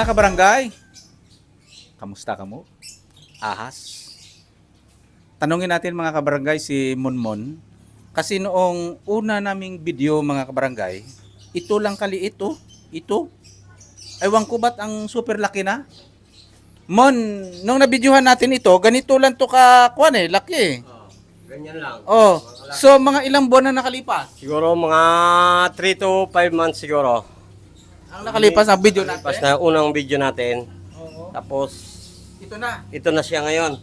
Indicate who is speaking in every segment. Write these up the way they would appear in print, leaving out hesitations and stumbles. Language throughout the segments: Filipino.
Speaker 1: mga kabarangay. Kamusta ka mo? Ahas. Tanungin natin mga kabarangay si Monmon. Kasi noong una naming video mga kabarangay, ito lang kaliit oh. Ito. Ewan ko ba't ang super laki na? Mon, nung nabidyohan natin ito, ganito lang to kuwan laki eh.
Speaker 2: Ganyan lang.
Speaker 1: Oh, so mga ilang buwan na nakalipas?
Speaker 2: Siguro mga 3 to 5 months siguro.
Speaker 1: Ang nakalipas ang video natin.
Speaker 2: Pas na unang video natin.
Speaker 1: Oo.
Speaker 2: Tapos
Speaker 1: Ito na.
Speaker 2: siya ngayon.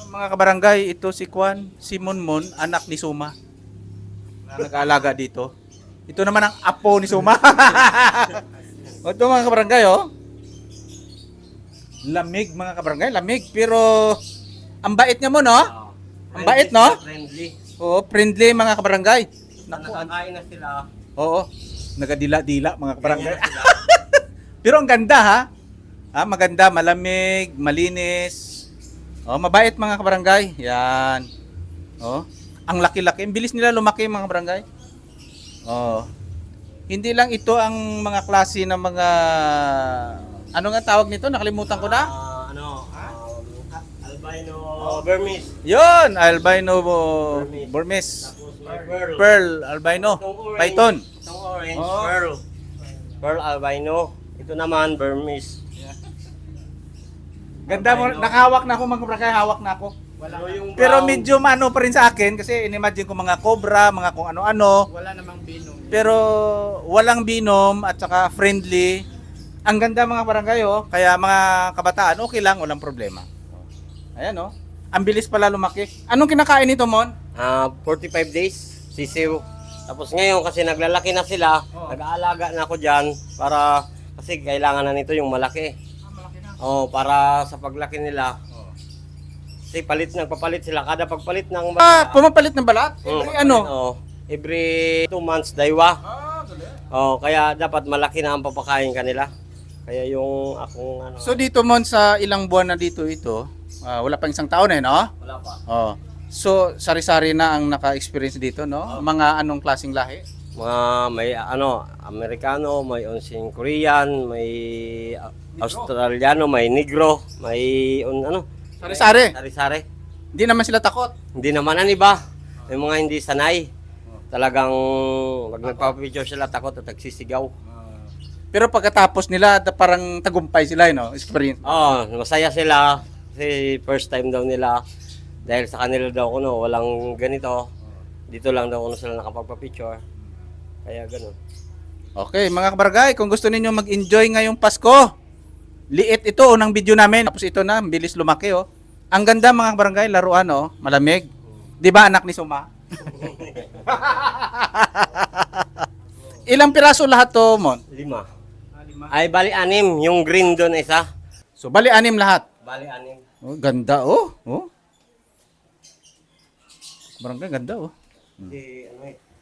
Speaker 1: Mga kabarangay, ito si Kwan, si Monmon, anak ni Suma. Na nag-aalaga dito. Ito naman ang apo ni Suma. O ito mga kabarangay, oh. Lamig mga kabarangay, lamig. Pero ang bait niya mo, no? Ang bait, no?
Speaker 2: Friendly.
Speaker 1: Oo, friendly mga kabarangay.
Speaker 2: Nakakain na sila.
Speaker 1: Oo, nagadila-dila mga kabarangay.
Speaker 2: Ganyan na sila.
Speaker 1: Pero ang ganda ha. Maganda, malamig, malinis. Oh, mabait mga kabarangay. Yan. Oh, ang laki-laki. Ang bilis nila lumaki mga kabarangay. Oh. Hindi lang ito ang mga klase ng mga ano nga tawag nito? Nakalimutan ko na.
Speaker 2: Albino Burmese.
Speaker 1: Yon, albino Burmese.
Speaker 2: Tapos may pearl.
Speaker 1: Pearl albino.
Speaker 2: Itong orange.
Speaker 1: Python.
Speaker 2: Itong orange,
Speaker 1: Oh.
Speaker 2: pearl. Pearl albino. Ito naman Burmese.
Speaker 1: Ganda mo, nakahawak na ako mga kabarangay, hawak na ako.
Speaker 2: Wala yung
Speaker 1: Pero
Speaker 2: brown.
Speaker 1: medyo mano pa rin sa akin kasi inimagine ko mga cobra, mga kung ano-ano.
Speaker 3: Wala namang binom.
Speaker 1: Pero walang binom at saka friendly. Ang ganda mga barangay oh. Kaya mga kabataan okay lang, walang problema. Ayan oh. Ang bilis pala lumaki. Anong kinakain nito, Mon?
Speaker 2: 45 days, sisiw. Tapos ngayon kasi naglalaki na sila, nag-aalaga na ako dyan para kasi kailangan na nito yung malaki.
Speaker 1: Malaki na.
Speaker 2: Oh, para sa paglaki nila. Kasi nagpapalit sila kada pagpalit ng
Speaker 1: Pumapalit ng balat? Ano?
Speaker 2: Oh, every 2 months daywa.
Speaker 1: Dali.
Speaker 2: Oh, kaya dapat malaki na ang papakain kanila. Kaya yung akong ano.
Speaker 1: So dito, Mon, sa ilang buwan na dito ito, wala pang isang taon no?
Speaker 2: Wala pa.
Speaker 1: Oh. So sari-sari na ang naka-experience dito, no? Mga anong klaseng lahi?
Speaker 2: Mga may Amerikano, may unsing Korean, may Australiano, may Negro, may
Speaker 1: Sari-sari.
Speaker 2: sari-sari.
Speaker 1: Hindi naman sila takot.
Speaker 2: Hindi naman ang iba. May mga hindi sanay. Talagang pag nagpapapicture sila takot at nagsisigaw.
Speaker 1: Pero pagkatapos nila, parang tagumpay sila, no? Experience.
Speaker 2: Oh, masaya sila. Kasi first time daw nila. Dahil sa kanila daw walang ganito. Dito lang daw sila nakapagpapicture. Kaya ganun.
Speaker 1: Okay, mga kabarangay, kung gusto niyo mag-enjoy ngayong Pasko, liit ito, unang video namin. Tapos ito na, bilis lumaki, oh. Ang ganda mga kabarangay, laruan, oh. Malamig. Di ba anak ni Suma? Ilang piraso lahat to, Mon?
Speaker 2: 5. Ay, bali 6. Yung green doon isa.
Speaker 1: So, bali 6 lahat.
Speaker 2: Bali 6.
Speaker 1: Oh, ganda, oh. Oh. Barangay, ganda, oh.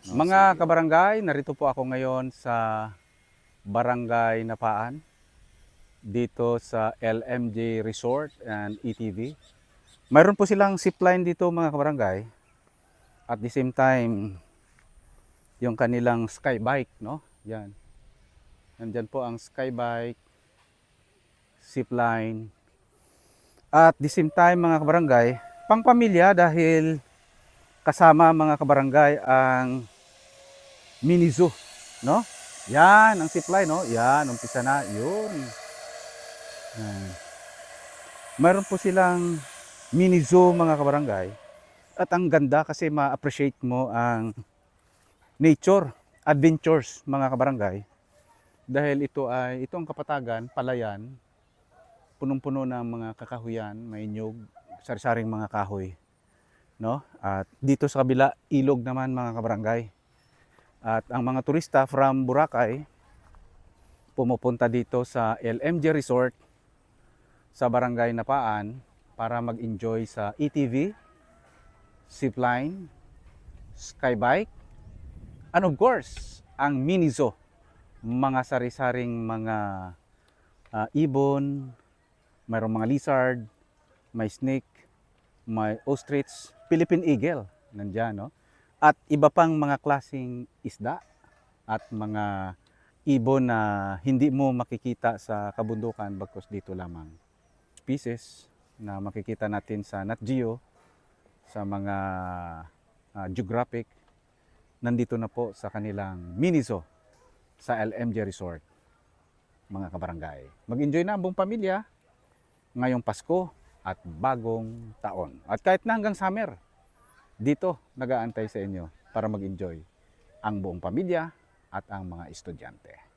Speaker 1: Mga kabarangay, narito po ako ngayon sa Barangay Napaan dito sa LMJ Resort and ETV. Mayroon po silang zipline dito mga kabarangay. At the same time, yung kanilang sky bike, no? Yan. Nandyan po ang sky bike, zipline. At the same time mga kabarangay, pang pamilya dahil kasama mga kabarangay ang mini zoo, no? Yan, ang zipline, no? Yan, umpisa na, yun. Yan. Mayroon po silang mini zoo mga kabarangay. At ang ganda kasi ma-appreciate mo ang nature, adventures mga kabarangay. Dahil ito ang kapatagan, palayan, punong-puno ng mga kakahuyan, may nyug, sari-saring mga kahoy. No? At dito sa kabila, ilog naman mga kabarangay. At ang mga turista from Boracay pumupunta dito sa LMJ Resort sa Barangay Napaan para mag-enjoy sa ETV, zipline, skybike, and of course, ang mini zoo. Mga sari-saring mga ibon, mayroong mga lizard, may snake, may ostrich, Philippine eagle, nandyan, no? At iba pang mga klaseng isda at mga ibon na hindi mo makikita sa kabundukan bagkus dito lamang. Species na makikita natin sa Nat Geo, sa mga geographic, nandito na po sa kanilang mini zoo sa LMJ Resort, mga kabarangay. Mag-enjoy na ang buong pamilya ngayong Pasko at bagong taon. At kahit na hanggang summer, dito nag-aantay sa inyo para mag-enjoy ang buong pamilya at ang mga estudyante.